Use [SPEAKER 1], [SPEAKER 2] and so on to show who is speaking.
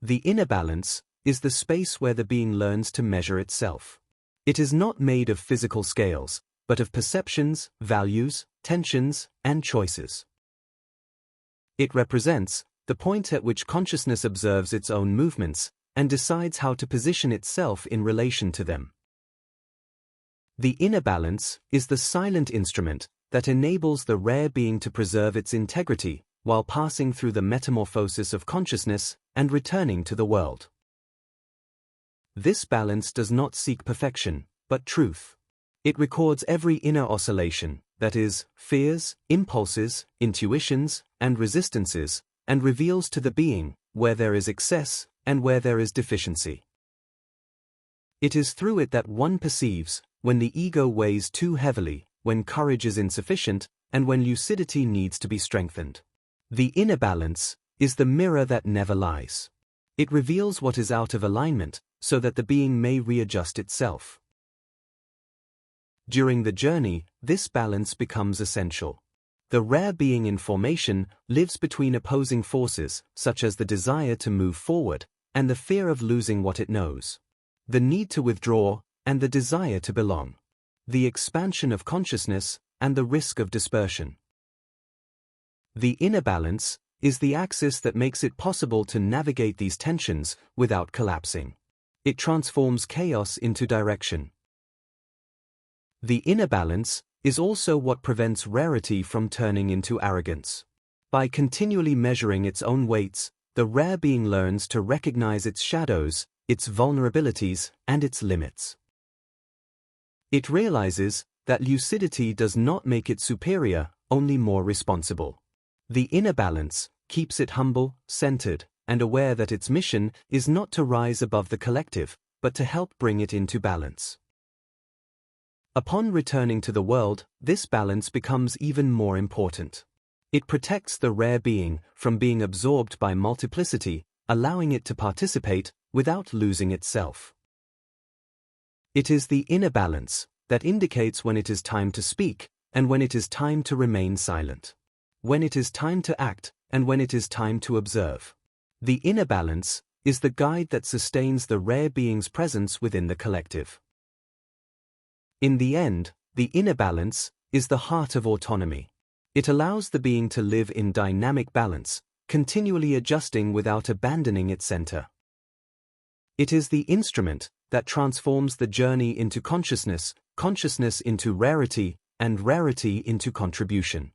[SPEAKER 1] The inner balance is the space where the being learns to measure itself. It is not made of physical scales, but of perceptions, values, tensions, and choices. It represents the point at which consciousness observes its own movements and decides how to position itself in relation to them. The inner balance is the silent instrument that enables the rare being to preserve its integrity while passing through the metamorphosis of consciousness and returning to the world. This balance does not seek perfection, but truth. It records every inner oscillation, that is, fears, impulses, intuitions, and resistances, and reveals to the being where there is excess and where there is deficiency. It is through it that one perceives when the ego weighs too heavily, when courage is insufficient, and when lucidity needs to be strengthened. The inner balance is the mirror that never lies. It reveals what is out of alignment so that the being may readjust itself. During the journey, this balance becomes essential. The rare being in formation lives between opposing forces, such as the desire to move forward and the fear of losing what it knows, the need to withdraw and the desire to belong, the expansion of consciousness and the risk of dispersion. The inner balance is the axis that makes it possible to navigate these tensions without collapsing. It transforms chaos into direction. The inner balance is also what prevents rarity from turning into arrogance. By continually measuring its own weights, the rare being learns to recognize its shadows, its vulnerabilities, and its limits. It realizes that lucidity does not make it superior, only more responsible. The inner balance keeps it humble, centered, and aware that its mission is not to rise above the collective, but to help bring it into balance. Upon returning to the world, this balance becomes even more important. It protects the rare being from being absorbed by multiplicity, allowing it to participate without losing itself. It is the inner balance that indicates when it is time to speak and when it is time to remain silent, when it is time to act and when it is time to observe. The inner balance is the guide that sustains the rare being's presence within the collective. In the end, the inner balance is the heart of autonomy. It allows the being to live in dynamic balance, continually adjusting without abandoning its center. It is the instrument that transforms the journey into consciousness, consciousness into rarity, and rarity into contribution.